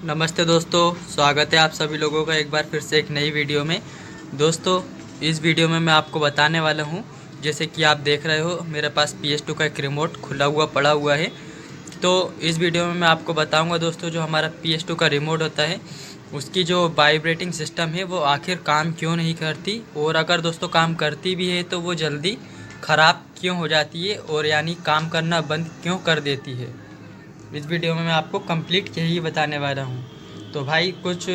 नमस्ते दोस्तों, स्वागत है आप सभी लोगों का एक बार फिर से एक नई वीडियो में। दोस्तों, इस वीडियो में मैं आपको बताने वाला हूं, जैसे कि आप देख रहे हो मेरे पास PS2 का एक रिमोट खुला हुआ पड़ा हुआ है। तो इस वीडियो में मैं आपको बताऊंगा दोस्तों, जो हमारा PS2 का रिमोट होता है उसकी जो वाइब्रेटिंग सिस्टम है वो आखिर काम क्यों नहीं करती, और अगर दोस्तों काम करती भी है तो वो जल्दी ख़राब क्यों हो जाती है, और यानी काम करना बंद क्यों कर देती है। इस वीडियो में मैं आपको कंप्लीट यही बताने वाला हूँ। तो भाई कुछ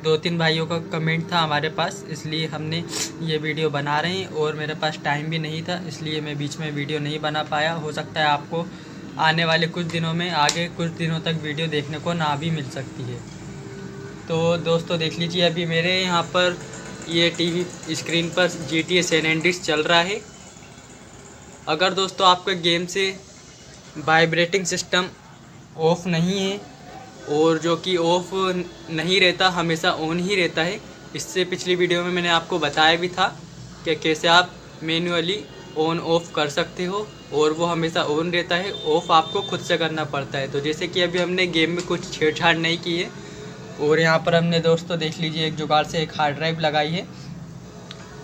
2-3 भाइयों का कमेंट था हमारे पास, इसलिए हमने ये वीडियो बना रहे हैं, और मेरे पास टाइम भी नहीं था इसलिए मैं बीच में वीडियो नहीं बना पाया। हो सकता है आपको आने वाले कुछ दिनों में आगे कुछ दिनों तक वीडियो देखने को ना भी मिल सकती है। तो दोस्तों देख लीजिए, अभी मेरे यहाँ पर ये टीवी स्क्रीन पर GTA सैन एंड्रीस चल रहा है। अगर दोस्तों आपके गेम से वाइब्रेटिंग सिस्टम ऑफ़ नहीं है, और जो कि ऑफ़ नहीं रहता, हमेशा ऑन ही रहता है। इससे पिछली वीडियो में मैंने आपको बताया भी था कि कैसे आप मैन्युअली ऑन ऑफ़ कर सकते हो, और वो हमेशा ऑन रहता है, ऑफ़ आपको खुद से करना पड़ता है। तो जैसे कि अभी हमने गेम में कुछ छेड़छाड़ नहीं की है, और यहाँ पर हमने दोस्तों देख लीजिए एक जुगाड़ से एक हार्ड ड्राइव लगाई है।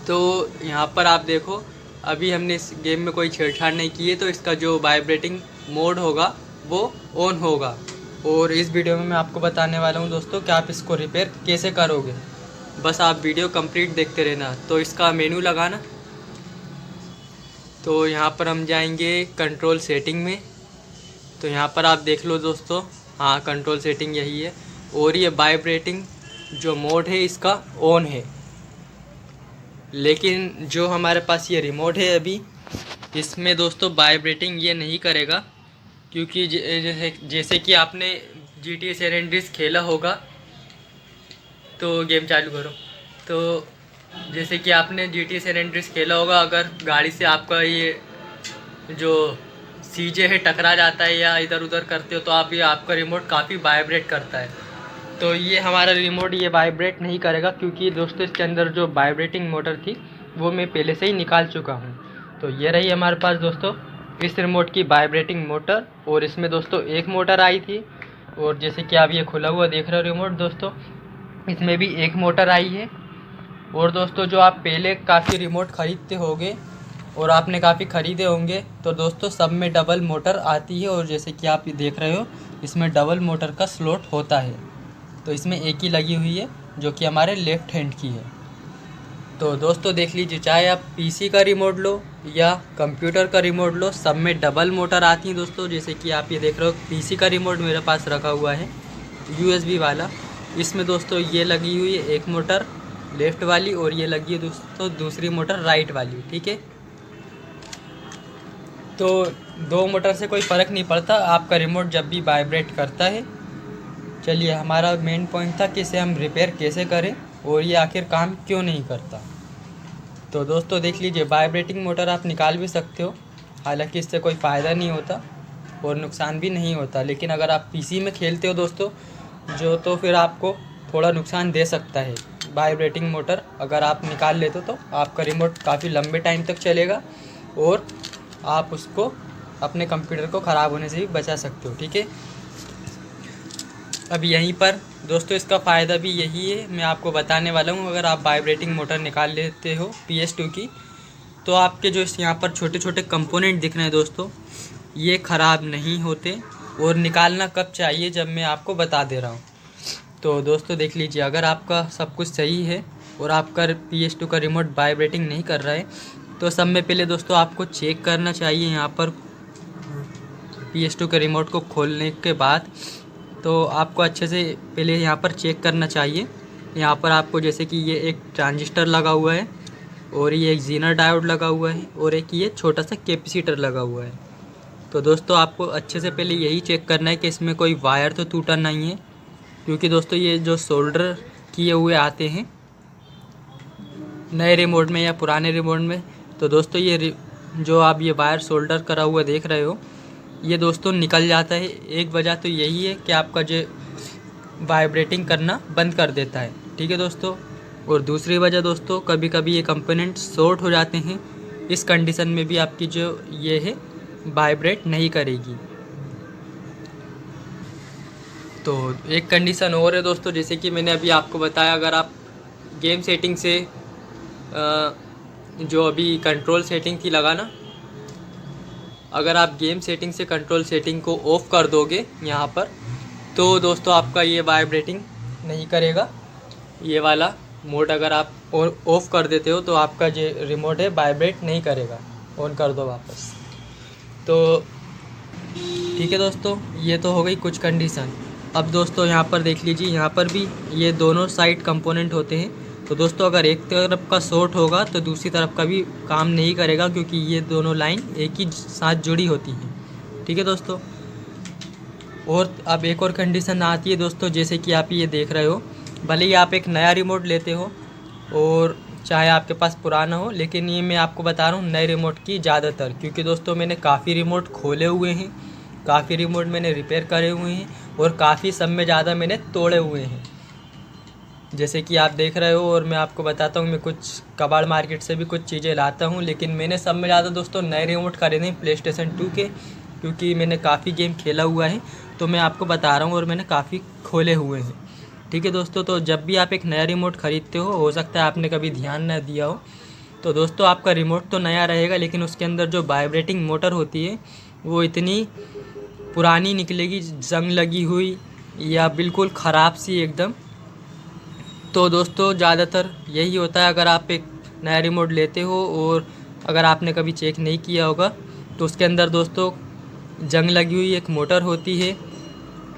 तो यहाँ पर आप देखो, अभी हमने इस गेम में कोई छेड़छाड़ नहीं की है, तो इसका जो वाइब्रेटिंग मोड होगा वो ऑन होगा। और इस वीडियो में मैं आपको बताने वाला हूँ दोस्तों कि आप इसको रिपेयर कैसे करोगे। बस आप वीडियो कंप्लीट देखते रहना। तो इसका मेनू लगाना, तो यहाँ पर हम जाएंगे कंट्रोल सेटिंग में। तो यहाँ पर आप देख लो दोस्तों, हाँ कंट्रोल सेटिंग यही है, और ये वाइब्रेटिंग जो मोड है इसका ऑन है। लेकिन जो हमारे पास ये रिमोट है अभी, इसमें दोस्तों वाइब्रेटिंग ये नहीं करेगा, क्योंकि जैसे कि आपने GTA सैन एंड्रीस खेला होगा। तो गेम चालू करो। तो जैसे कि आपने GTA सैन एंड्रीस खेला होगा, अगर गाड़ी से आपका ये जो CJ है टकरा जाता है या इधर उधर करते हो, तो आप ये आपका रिमोट काफ़ी वाइब्रेट करता है। तो ये हमारा रिमोट ये वाइब्रेट नहीं करेगा, क्योंकि दोस्तों इसके अंदर जो वाइब्रेटिंग मोटर थी वो मैं पहले से ही निकाल चुका हूँ। तो ये रही हमारे पास दोस्तों इस रिमोट की वाइब्रेटिंग मोटर, और इसमें दोस्तों एक मोटर आई थी, और जैसे कि आप ये खुला हुआ देख रहे हो रिमोट दोस्तों, इसमें भी एक मोटर आई है। और दोस्तों जो आप पहले काफ़ी रिमोट ख़रीदते होंगे और आपने काफ़ी ख़रीदे होंगे, तो दोस्तों सब में डबल मोटर आती है, और जैसे कि आप ये देख रहे हो इसमें डबल मोटर का स्लॉट होता है। तो इसमें एक ही लगी हुई है जो कि हमारे लेफ़्ट हैंड की है। तो दोस्तों देख लीजिए, चाहे आप PC का रिमोट लो या कंप्यूटर का रिमोट लो, सब में डबल मोटर आती हैं दोस्तों। जैसे कि आप ये देख रहे हो PC का रिमोट मेरे पास रखा हुआ है USB वाला, इसमें दोस्तों ये लगी हुई है एक मोटर लेफ़्ट वाली, और ये लगी है दोस्तों दूसरी मोटर राइट वाली, ठीक है। तो दो मोटर से कोई फ़र्क नहीं पड़ता आपका रिमोट जब भी वाइब्रेट करता है। चलिए, हमारा मेन पॉइंट था कि इसे हम रिपेयर कैसे करें और ये आखिर काम क्यों नहीं करता। तो दोस्तों देख लीजिए, वाइब्रेटिंग मोटर आप निकाल भी सकते हो, हालांकि इससे कोई फ़ायदा नहीं होता और नुकसान भी नहीं होता। लेकिन अगर आप PC में खेलते हो दोस्तों तो फिर आपको थोड़ा नुकसान दे सकता है। वाइब्रेटिंग मोटर अगर आप निकाल लेते हो तो आपका रिमोट काफ़ी लंबे टाइम तक चलेगा, और आप उसको अपने कंप्यूटर को ख़राब होने से भी बचा सकते हो, ठीक है। अब यहीं पर दोस्तों इसका फ़ायदा भी यही है, मैं आपको बताने वाला हूँ। अगर आप वाइब्रेटिंग मोटर निकाल लेते हो PS2 की, तो आपके जो यहाँ पर छोटे छोटे कंपोनेंट दिख रहे हैं दोस्तों, ये ख़राब नहीं होते। और निकालना कब चाहिए, जब मैं आपको बता दे रहा हूँ। तो दोस्तों देख लीजिए, अगर आपका सब कुछ सही है और आपका PS2 का रिमोट वाइब्रेटिंग नहीं कर रहा है, तो सब में पहले दोस्तों आपको चेक करना चाहिए। यहाँ पर PS2 के रिमोट को खोलने के बाद तो आपको अच्छे से पहले यहाँ पर चेक करना चाहिए। यहाँ पर आपको जैसे कि ये एक ट्रांजिस्टर लगा हुआ है, और ये एक ज़ीनर डायोड लगा हुआ है, और एक ये छोटा सा कैपेसिटर लगा हुआ है। तो दोस्तों आपको अच्छे से पहले यही चेक करना है कि इसमें कोई वायर तो टूटा नहीं है, क्योंकि दोस्तों ये जो सोल्डर किए हुए आते हैं नए रिमोट में या पुराने रिमोट में, तो दोस्तों ये जो आप ये वायर सोल्डर करा हुआ देख रहे हो, ये दोस्तों निकल जाता है। एक वजह तो यही है कि आपका जो वाइब्रेटिंग करना बंद कर देता है, ठीक है दोस्तों। और दूसरी वजह दोस्तों, कभी कभी ये कंपोनेंट शॉर्ट हो जाते हैं। इस कंडीशन में भी आपकी जो ये है वाइब्रेट नहीं करेगी। तो एक कंडीशन और है दोस्तों, जैसे कि मैंने अभी आपको बताया, अगर आप गेम सेटिंग से जो अभी कंट्रोल सेटिंग थी लगाना, अगर आप गेम सेटिंग से कंट्रोल सेटिंग को ऑफ़ कर दोगे यहाँ पर, तो दोस्तों आपका ये वाइब्रेटिंग नहीं करेगा। ये वाला मोड अगर आप ऑफ़ कर देते हो तो आपका जो रिमोट है वाइब्रेट नहीं करेगा। ऑन कर दो वापस। तो ठीक है दोस्तों, ये तो हो गई कुछ कंडीशन। अब दोस्तों यहाँ पर देख लीजिए, यहाँ पर भी ये दोनों साइड कंपोनेंट होते हैं। तो दोस्तों अगर एक तरफ का शॉर्ट होगा तो दूसरी तरफ का भी काम नहीं करेगा, क्योंकि ये दोनों लाइन एक ही साथ जुड़ी होती हैं। ठीक है दोस्तों। और अब एक और कंडीशन आती है दोस्तों, जैसे कि आप ये देख रहे हो, भले ही आप एक नया रिमोट लेते हो और चाहे आपके पास पुराना हो, लेकिन ये मैं आपको बता रहा हूँ नए रिमोट की ज़्यादातर, क्योंकि दोस्तों मैंने काफ़ी रिमोट खोले हुए हैं, काफ़ी रिमोट मैंने रिपेयर करे हुए हैं, और काफ़ी सब में ज़्यादा मैंने तोड़े हुए हैं, जैसे कि आप देख रहे हो। और मैं आपको बताता हूँ, मैं कुछ कबाड़ मार्केट से भी कुछ चीज़ें लाता हूँ, लेकिन मैंने सब में ज़्यादा दोस्तों नए रिमोट खरीदे हैं PlayStation 2 के, क्योंकि मैंने काफ़ी गेम खेला हुआ है, तो मैं आपको बता रहा हूँ, और मैंने काफ़ी खोले हुए हैं। ठीक है दोस्तों। तो जब भी आप एक नया रिमोट ख़रीदते हो सकता है आपने कभी ध्यान ना दिया हो, तो दोस्तों आपका रिमोट तो नया रहेगा, लेकिन उसके अंदर जो वाइब्रेटिंग मोटर होती है वो इतनी पुरानी निकलेगी, जंग लगी हुई या बिल्कुल ख़राब सी एकदम। तो दोस्तों ज़्यादातर यही होता है, अगर आप एक नया रिमोट लेते हो और अगर आपने कभी चेक नहीं किया होगा, तो उसके अंदर दोस्तों जंग लगी हुई एक मोटर होती है,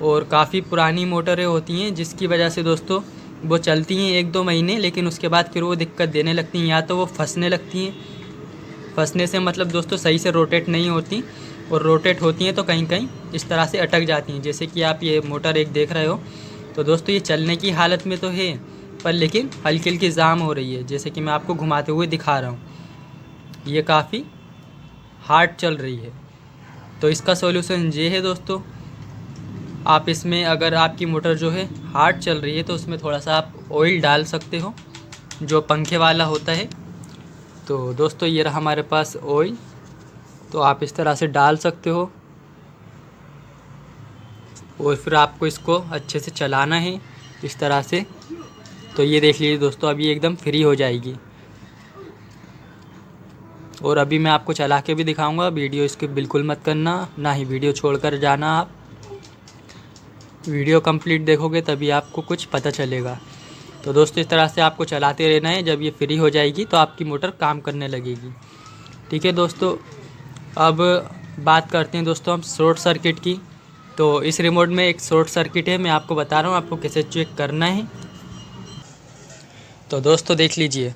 और काफ़ी पुरानी मोटरें होती हैं, जिसकी वजह से दोस्तों वो चलती हैं 1-2 महीने, लेकिन उसके बाद फिर वो दिक्कत देने लगती हैं, या तो वो फंसने लगती हैं। फंसने से मतलब दोस्तों सही से रोटेट नहीं होती, और रोटेट होती हैं तो कहीं कहीं इस तरह से अटक जाती हैं। जैसे कि आप ये मोटर एक देख रहे हो, तो दोस्तों ये चलने की हालत में तो है, पर लेकिन हल्की हल्की जाम हो रही है। जैसे कि मैं आपको घुमाते हुए दिखा रहा हूँ, ये काफ़ी हार्ड चल रही है। तो इसका सॉल्यूशन ये है दोस्तों, आप इसमें अगर आपकी मोटर जो है हार्ड चल रही है, तो उसमें थोड़ा सा आप ऑयल डाल सकते हो, जो पंखे वाला होता है। तो दोस्तों ये रहा हमारे पास ऑयल, तो आप इस तरह से डाल सकते हो, और फिर आपको इसको अच्छे से चलाना है इस तरह से। तो ये देख लीजिए दोस्तों, अभी एकदम फ्री हो जाएगी। और अभी मैं आपको चला के भी दिखाऊंगा, वीडियो इसके बिल्कुल मत करना, ना ही वीडियो छोड़कर जाना। आप वीडियो कंप्लीट देखोगे तभी आपको कुछ पता चलेगा। तो दोस्तों इस तरह से आपको चलाते रहना है, जब ये फ्री हो जाएगी तो आपकी मोटर काम करने लगेगी। ठीक है दोस्तों। अब बात करते हैं दोस्तों हम शॉर्ट सर्किट की। तो इस रिमोट में एक शॉर्ट सर्किट है, मैं आपको बता रहा हूँ आपको कैसे चेक करना है। तो दोस्तों देख लीजिए,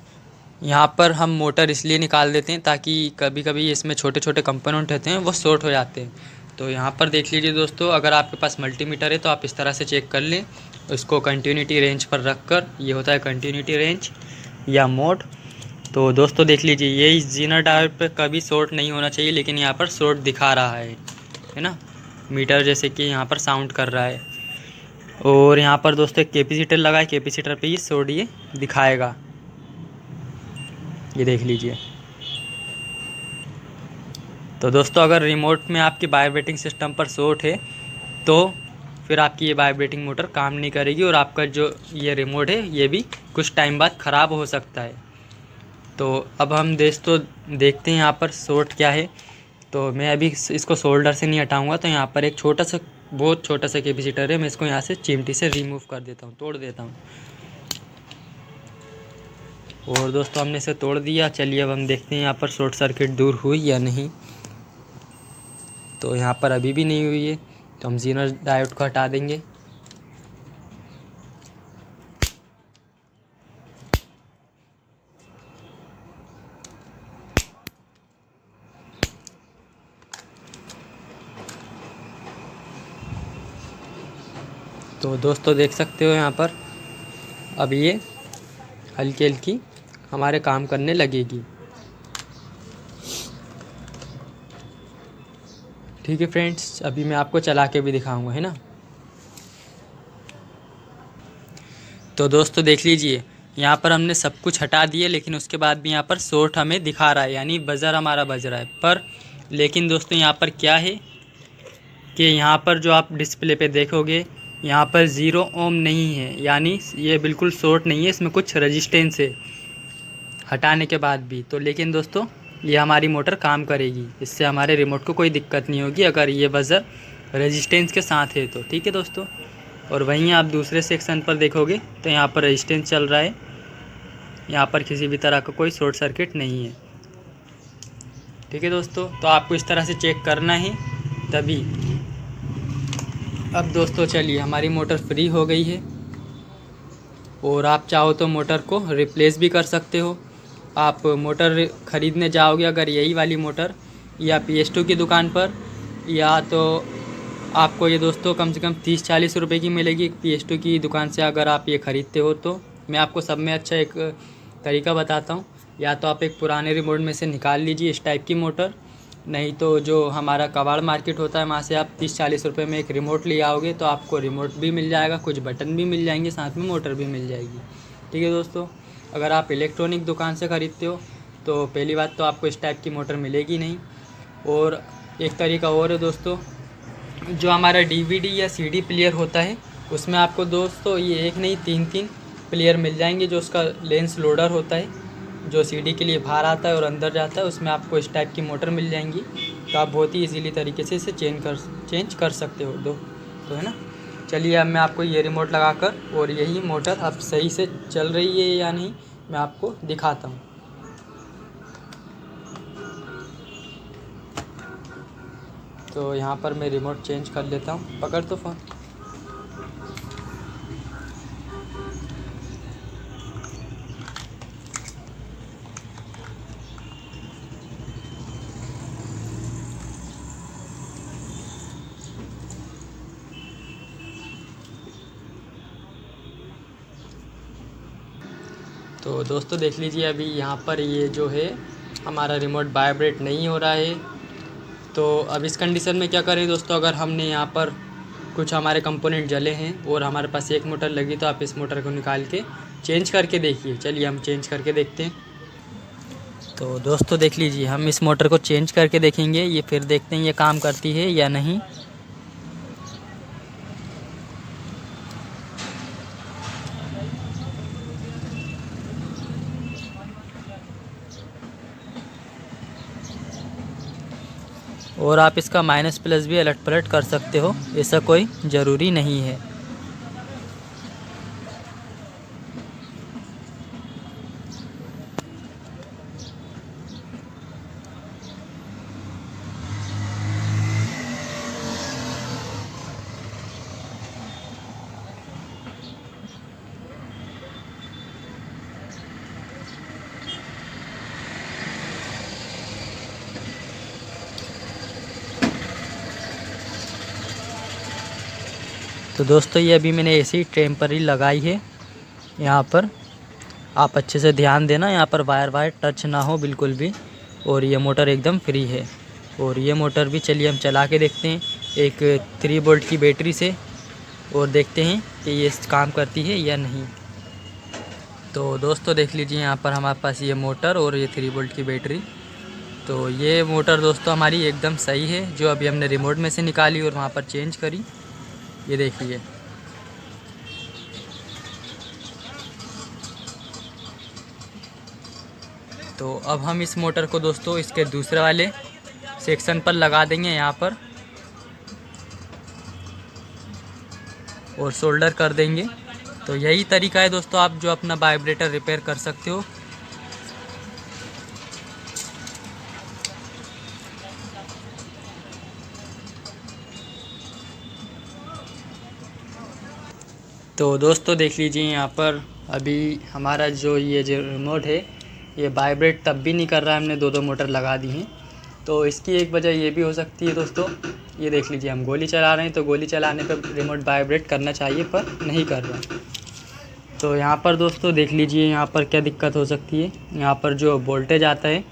यहाँ पर हम मोटर इसलिए निकाल देते हैं ताकि कभी कभी इसमें छोटे छोटे कंपोनेंट होते हैं वो शॉर्ट हो जाते हैं। तो यहाँ पर देख लीजिए दोस्तों, अगर आपके पास मल्टीमीटर है तो आप इस तरह से चेक कर लें, इसको कंटिन्यूटी रेंज पर रख कर, ये होता है कंटिन्यूटी रेंज या मोड। तो दोस्तों देख लीजिए, ये जीनर डायोड पर कभी शॉर्ट नहीं होना चाहिए, लेकिन यहाँ पर शॉर्ट दिखा रहा है ना, मीटर जैसे कि यहाँ पर साउंड कर रहा है। और यहाँ पर दोस्तों एक कैपेसिटर लगा है, कैपेसिटर पे ही शॉर्ट ये दिखाएगा, ये देख लीजिए। तो दोस्तों अगर रिमोट में आपकी वाइब्रेटिंग सिस्टम पर शॉर्ट है तो फिर आपकी ये वाइब्रेटिंग मोटर काम नहीं करेगी, और आपका जो ये रिमोट है ये भी कुछ टाइम बाद ख़राब हो सकता है। तो अब हम दोस्तों देखते हैं यहाँ पर शॉर्ट क्या है। तो मैं अभी इसको शोल्डर से नहीं हटाऊँगा, तो यहाँ पर एक छोटा सा, बहुत छोटा सा कैपेसिटर है, मैं इसको यहाँ से चिमटी से रिमूव कर देता हूँ, तोड़ देता हूँ। और दोस्तों हमने इसे तोड़ दिया। चलिए अब हम देखते हैं यहाँ पर शॉर्ट सर्किट दूर हुई या नहीं। तो यहाँ पर अभी भी नहीं हुई है, तो हम जीनर डायोड को हटा देंगे। तो दोस्तों देख सकते हो यहाँ पर अब ये हल्की हल्की हमारे काम करने लगेगी। ठीक है फ्रेंड्स, अभी मैं आपको चला के भी दिखाऊंगा, है ना। तो दोस्तों देख लीजिए, यहाँ पर हमने सब कुछ हटा दिए, लेकिन उसके बाद भी यहाँ पर शॉर्ट हमें दिखा रहा है, यानी बज़र हमारा बज रहा है। पर लेकिन दोस्तों यहाँ पर क्या है कि यहाँ पर जो आप डिस्प्ले पे देखोगे यहाँ पर 0 ओम नहीं है, यानी ये बिल्कुल शॉर्ट नहीं है, इसमें कुछ रेजिस्टेंस है हटाने के बाद भी। तो लेकिन दोस्तों ये हमारी मोटर काम करेगी, इससे हमारे रिमोट को कोई दिक्कत नहीं होगी अगर ये बज़र रेजिस्टेंस के साथ है तो। ठीक है दोस्तों। और वहीं आप दूसरे सेक्शन पर देखोगे तो यहाँ पर रेजिस्टेंस चल रहा है, यहाँ पर किसी भी तरह का कोई शॉर्ट सर्किट नहीं है। ठीक है दोस्तों, तो आपको इस तरह से चेक करना है तभी। अब दोस्तों चलिए, हमारी मोटर फ्री हो गई है और आप चाहो तो मोटर को रिप्लेस भी कर सकते हो। आप मोटर ख़रीदने जाओगे अगर यही वाली मोटर या PS2 की दुकान पर, या तो आपको ये दोस्तों कम से कम 30-40 रुपये की मिलेगी PS2 की दुकान से अगर आप ये ख़रीदते हो। तो मैं आपको सब में अच्छा एक तरीका बताता हूँ, या तो आप एक पुराने रिमोट में से निकाल लीजिए इस टाइप की मोटर, नहीं तो जो हमारा कबाड़ मार्केट होता है वहाँ से आप 30-40 रुपये में एक रिमोट ले आओगे तो आपको रिमोट भी मिल जाएगा, कुछ बटन भी मिल जाएंगे, साथ में मोटर भी मिल जाएगी। ठीक है दोस्तों। अगर आप इलेक्ट्रॉनिक दुकान से ख़रीदते हो तो पहली बात तो आपको इस टाइप की मोटर मिलेगी नहीं। और एक तरीका और है दोस्तों, जो हमारा DVD या CD प्लेयर होता है उसमें आपको दोस्तों ये एक नहीं 3 प्लेयर मिल जाएंगे, जो उसका लेंस लोडर होता है, जो CD के लिए बाहर आता है और अंदर जाता है, उसमें आपको इस टाइप की मोटर मिल जाएंगी। तो आप बहुत ही इजीली तरीके से इसे चेंज कर सकते हो तो है ना। चलिए अब मैं आपको ये रिमोट लगाकर और यही मोटर अब सही से चल रही है या नहीं मैं आपको दिखाता हूँ। तो यहाँ पर मैं रिमोट चेंज कर लेता हूँ, पकड़ तो फ़ोन। तो दोस्तों देख लीजिए, अभी यहाँ पर ये जो है हमारा रिमोट वाइब्रेट नहीं हो रहा है। तो अब इस कंडीशन में क्या करें दोस्तों, अगर हमने यहाँ पर कुछ हमारे कंपोनेंट जले हैं और हमारे पास एक मोटर लगी तो आप इस मोटर को निकाल के चेंज करके देखिए। चलिए हम चेंज करके देखते हैं। तो दोस्तों देख लीजिए, हम इस मोटर को चेंज करके देखेंगे, ये फिर देखते हैं ये काम करती है या नहीं। और आप इसका माइनस प्लस भी अलट पलट कर सकते हो, ऐसा कोई ज़रूरी नहीं है। तो दोस्तों ये अभी मैंने ऐसी टेम्पररी लगाई है यहाँ पर, आप अच्छे से ध्यान देना, यहाँ पर वायर टच ना हो बिल्कुल भी। और ये मोटर एकदम फ्री है। और ये मोटर भी चलिए हम चला के देखते हैं एक 3 वोल्ट की बैटरी से, और देखते हैं कि ये काम करती है या नहीं। तो दोस्तों देख लीजिए, यहाँ पर हमारे पास ये मोटर और ये 3 वोल्ट की बैटरी। तो ये मोटर दोस्तों हमारी एकदम सही है, जो अभी हमने रिमोट में से निकाली और वहाँ पर चेंज करी। ये देखिए, तो अब हम इस मोटर को दोस्तों इसके दूसरे वाले सेक्शन पर लगा देंगे यहाँ पर, और सोल्डर कर देंगे। तो यही तरीका है दोस्तों, आप जो अपना वाइब्रेटर रिपेयर कर सकते हो। तो दोस्तों देख लीजिए, यहाँ पर अभी हमारा जो रिमोट है ये वाइब्रेट तब भी नहीं कर रहा है, हमने 2 मोटर लगा दी हैं। तो इसकी एक वजह ये भी हो सकती है दोस्तों, ये देख लीजिए, हम गोली चला रहे हैं तो गोली चलाने पर रिमोट वाइब्रेट करना चाहिए पर नहीं कर रहा। तो यहाँ पर दोस्तों देख लीजिए, यहाँ पर क्या दिक्कत हो सकती है। यहाँ पर जो वोल्टेज आता है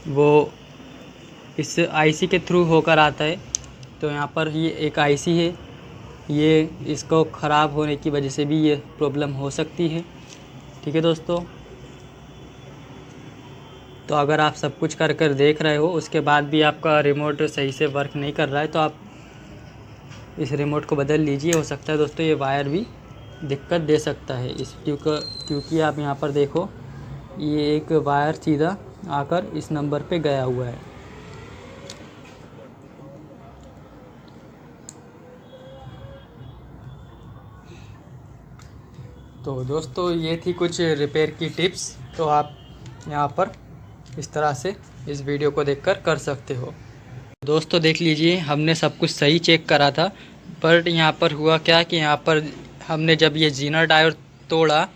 वो इस IC के थ्रू होकर आता है। तो यहाँ पर ये एक IC है, ये इसको ख़राब होने की वजह से भी ये प्रॉब्लम हो सकती है। ठीक है दोस्तों। तो अगर आप सब कुछ कर देख रहे हो, उसके बाद भी आपका रिमोट सही से वर्क नहीं कर रहा है, तो आप इस रिमोट को बदल लीजिए। हो सकता है दोस्तों ये वायर भी दिक्कत दे सकता है इस क्योंकि आप यहाँ पर देखो, ये एक वायर सीधा आकर इस नंबर पे गया हुआ है। तो दोस्तों ये थी कुछ रिपेयर की टिप्स। तो आप यहाँ पर इस तरह से इस वीडियो को देखकर कर सकते हो। दोस्तों देख लीजिए, हमने सब कुछ सही चेक करा था, पर यहाँ पर हुआ क्या कि यहाँ पर हमने जब ये जीनर डायोड तोड़ा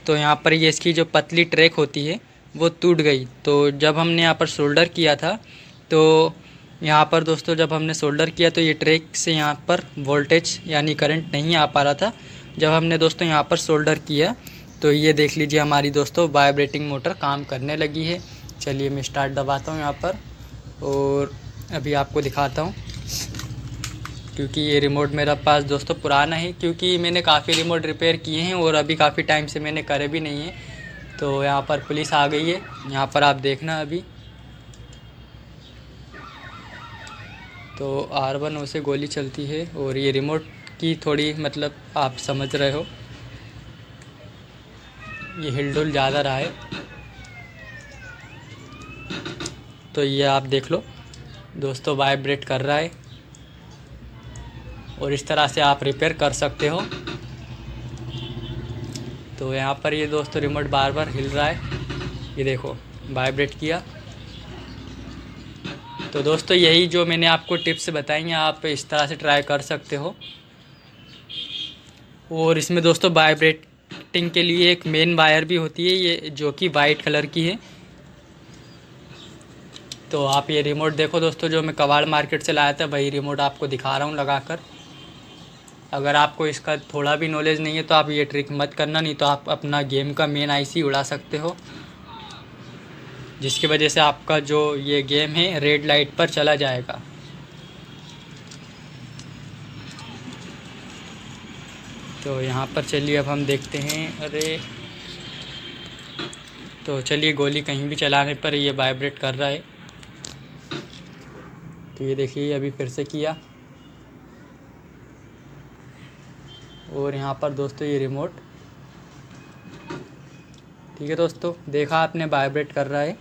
तो यहाँ पर ये इसकी जो पतली ट्रैक होती है वो टूट गई। तो जब हमने यहाँ पर सोल्डर किया था, तो यहाँ पर दोस्तों जब हमने सोल्डर किया तो ये ट्रैक से यहाँ पर वोल्टेज यानी करंट नहीं आ पा रहा था। जब हमने दोस्तों यहाँ पर सोल्डर किया तो ये देख लीजिए, हमारी दोस्तों वाइब्रेटिंग मोटर काम करने लगी है। चलिए मैं स्टार्ट दबाता हूँ यहाँ पर और अभी आपको दिखाता हूँ। क्योंकि ये रिमोट मेरा पास दोस्तों पुराना है, क्योंकि मैंने काफ़ी रिमोट रिपेयर किए हैं और अभी काफ़ी टाइम से मैंने करे भी नहीं है। तो यहाँ पर पुलिस आ गई है, यहाँ पर आप देखना अभी। तो R1 से गोली चलती है और ये रिमोट की थोड़ी मतलब आप समझ रहे हो, ये हिलडुल ज़्यादा रहा है। तो ये आप देख लो दोस्तों, वाइब्रेट कर रहा है और इस तरह से आप रिपेयर कर सकते हो। तो यहाँ पर ये दोस्तों रिमोट बार बार हिल रहा है, ये देखो वाइब्रेट किया। तो दोस्तों यही जो मैंने आपको टिप्स बताई हैं, आप इस तरह से ट्राई कर सकते हो। और इसमें दोस्तों वाइब्रेटिंग के लिए एक मेन वायर भी होती है, ये जो कि वाइट कलर की है। तो आप ये रिमोट देखो दोस्तों, जो मैं कबाड़ मार्केट से लाया था वही रिमोट आपको दिखा रहा हूँ लगाकर। अगर आपको इसका थोड़ा भी नॉलेज नहीं है तो आप ये ट्रिक मत करना, नहीं तो आप अपना गेम का मेन आईसी उड़ा सकते हो, जिसकी वजह से आपका जो ये गेम है रेड लाइट पर चला जाएगा। तो यहाँ पर चलिए अब हम देखते हैं। अरे तो चलिए, गोली कहीं भी चलाने पर ये वाइब्रेट कर रहा है। तो ये देखिए अभी फिर से किया और यहाँ पर दोस्तों ये रिमोट, ठीक है दोस्तों, देखा आपने वाइब्रेट कर रहा है।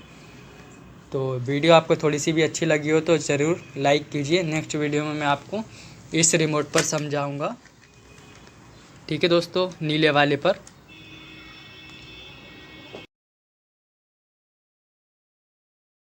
तो वीडियो आपको थोड़ी सी भी अच्छी लगी हो तो ज़रूर लाइक कीजिए। नेक्स्ट वीडियो में मैं आपको इस रिमोट पर समझाऊंगा, ठीक है दोस्तों, नीले वाले पर।